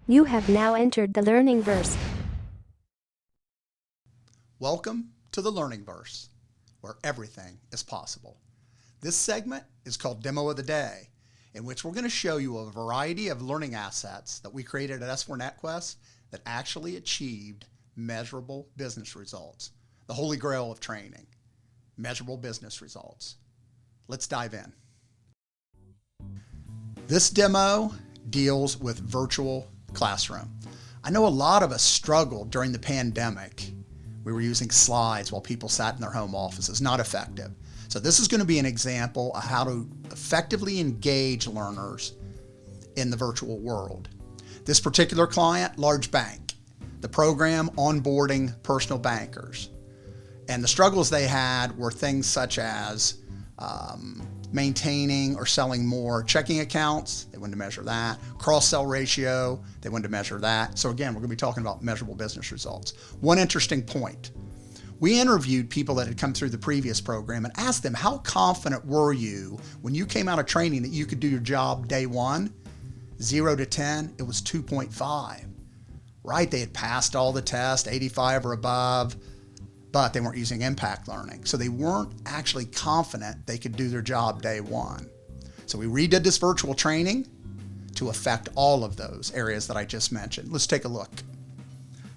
You have now entered the learning verse. Welcome to the Learning Verse, where everything is possible. This segment is called Demo of the Day, in which we're going to show you a variety of learning assets that we created at S4 NetQuest that actually achieved measurable business results. The holy grail of training, measurable business results. Let's dive in. This demo deals with virtual classroom. I know a lot of us struggled during the pandemic. We were using slides while people sat in their home offices, not effective. So this is going to be an example of how to effectively engage learners in the virtual world. This particular client, large bank, the program onboarding personal bankers. And the struggles they had were things such as maintaining or selling more checking accounts. They wanted to measure that. Cross-sell ratio, they wanted to measure that. So again, we're going to be talking about measurable business results. One interesting point. We interviewed people that had come through the previous program and asked them, how confident were you when you came out of training that you could do your job day one? 0 to 10, it was 2.5, right? They had passed all the tests, 85 or above, but they weren't using impact learning. So they weren't actually confident they could do their job day one. So we redid this virtual training to affect all of those areas that I just mentioned. Let's take a look.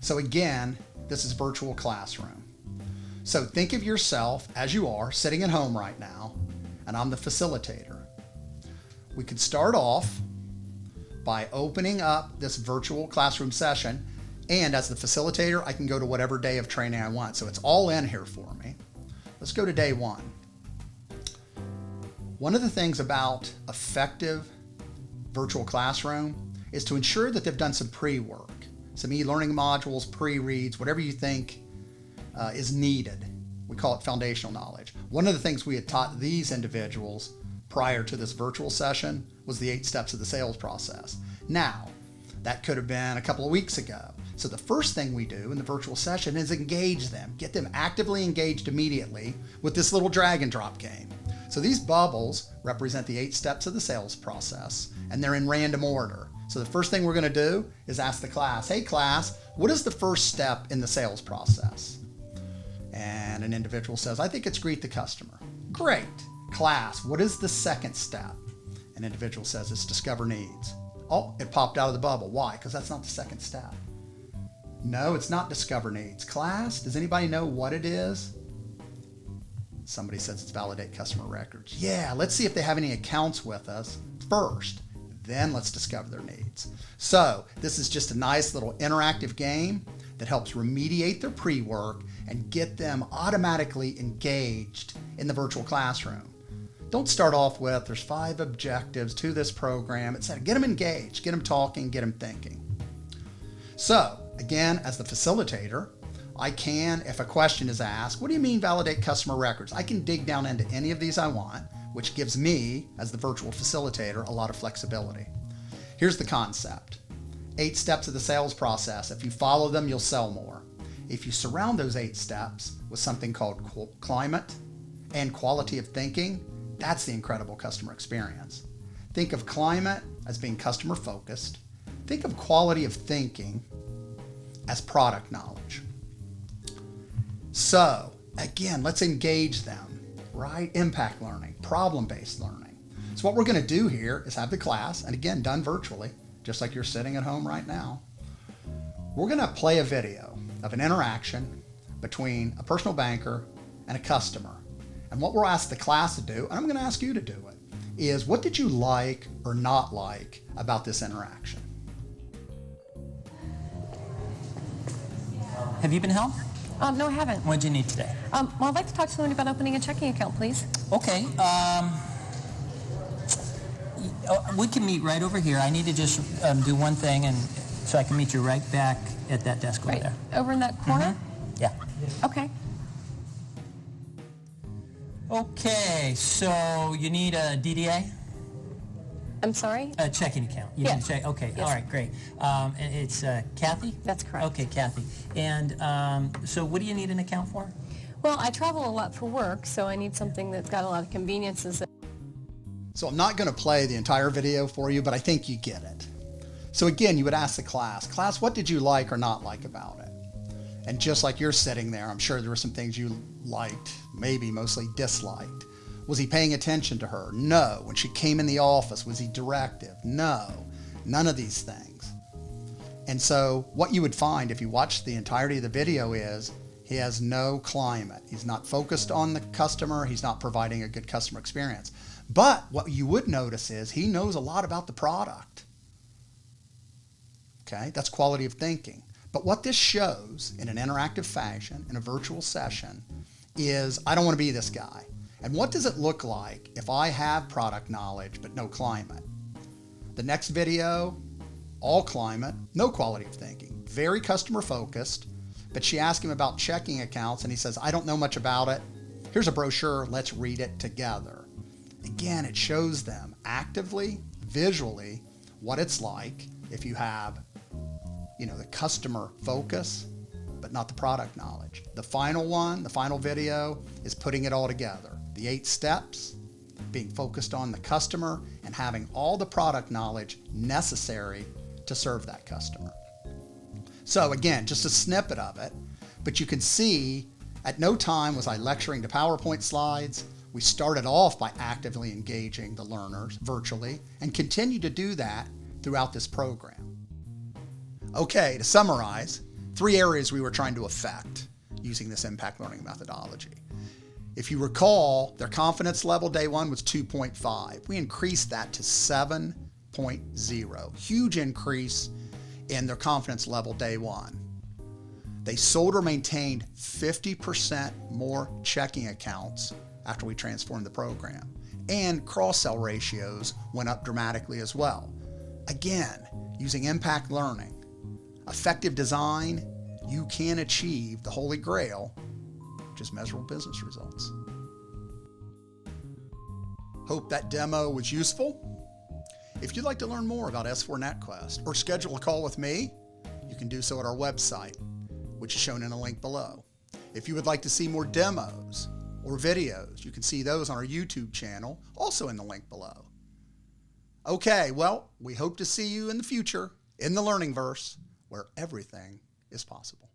So again, this is virtual classroom. So think of yourself as you are sitting at home right now, and I'm the facilitator. We could start off by opening up this virtual classroom session. And as the facilitator, I can go to whatever day of training I want. So it's all in here for me. Let's go to day one. One of the things about effective virtual classroom is to ensure that they've done some pre-work, some e-learning modules, pre-reads, whatever you think is needed. We call it foundational knowledge. One of the things we had taught these individuals prior to this virtual session was the 8 steps of the sales process. Now, that could have been a couple of weeks ago. So the first thing we do in the virtual session is engage them, get them actively engaged immediately with this little drag and drop game. So these bubbles represent the 8 steps of the sales process, and they're in random order. So the first thing we're going to do is ask the class, hey class, what is the first step in the sales process? And an individual says, I think it's greet the customer. Great. Class, what is the second step? An individual says it's discover needs. Oh, it popped out of the bubble. Why? Because that's not the second step. No, it's not discover needs. Class, does anybody know what it is? Somebody says it's validate customer records. Yeah, let's see if they have any accounts with us first. Then let's discover their needs. So this is just a nice little interactive game that helps remediate their pre-work and get them automatically engaged in the virtual classroom. Don't start off with, there's 5 objectives to this program, etc. Get them engaged, get them talking, get them thinking. So again, as the facilitator, I can, if a question is asked, what do you mean validate customer records? I can dig down into any of these I want, which gives me, as the virtual facilitator, a lot of flexibility. Here's the concept. 8 steps of the sales process. If you follow them, you'll sell more. If you surround those 8 steps with something called climate and quality of thinking, that's the incredible customer experience. Think of climate as being customer focused. Think of quality of thinking as product knowledge. So again, let's engage them, right? Impact learning, problem-based learning. So what we're going to do here is have the class, and again, done virtually, just like you're sitting at home right now. We're going to play a video of an interaction between a personal banker and a customer. And what we'll ask the class to do, and I'm going to ask you to do it, is what did you like or not like about this interaction? Have you been helped? No, I haven't. What do you need today? Well, I'd like to talk to someone about opening a checking account, please. Okay. We can meet right over here. I need to just do one thing, and so I can meet you right back at that desk over there. Over in that corner? Yeah. Okay. Okay, so you need a DDA? I'm sorry? A checking account. You Yeah. need to check. Okay, Yes. all right, great. And it's Kathy? That's correct. Okay, Kathy. And so what do you need an account for? Well, I travel a lot for work, so I need something that's got a lot of conveniences. So I'm not going to play the entire video for you, but I think you get it. So again, you would ask the class, what did you like or not like about it? And just like you're sitting there, I'm sure there were some things you liked, maybe mostly disliked. Was he paying attention to her? No. When she came in the office, was he directive? No. None of these things. And so what you would find if you watch the entirety of the video is he has no climate. He's not focused on the customer. He's not providing a good customer experience. But what you would notice is he knows a lot about the product. Okay, that's quality of thinking. But what this shows in an interactive fashion, in a virtual session, is I don't want to be this guy. And what does it look like if I have product knowledge but no climate? The next video, all climate, no quality of thinking, very customer focused, but she asked him about checking accounts and he says, I don't know much about it. Here's a brochure, let's read it together. Again, it shows them actively, visually, what it's like if you have, the customer focus, but not the product knowledge. The final one, the final video, is putting it all together. The 8 steps, being focused on the customer and having all the product knowledge necessary to serve that customer. So again, just a snippet of it, but you can see at no time was I lecturing to PowerPoint slides. We started off by actively engaging the learners virtually and continue to do that throughout this program. Okay, to summarize, 3 areas we were trying to affect using this impact learning methodology. If you recall, their confidence level day 1 was 2.5. We increased that to 7.0. Huge increase in their confidence level day 1. They sold or maintained 50% more checking accounts after we transformed the program. And cross-sell ratios went up dramatically as well. Again, using impact learning, effective design, you can achieve the holy grail, which is measurable business results. Hope that demo was useful. If you'd like to learn more about S4 NetQuest or schedule a call with me, you can do so at our website, which is shown in a link below. If you would like to see more demos or videos, you can see those on our YouTube channel, also in the link below. Okay, well, we hope to see you in the future in the Learning Verse, where everything is possible.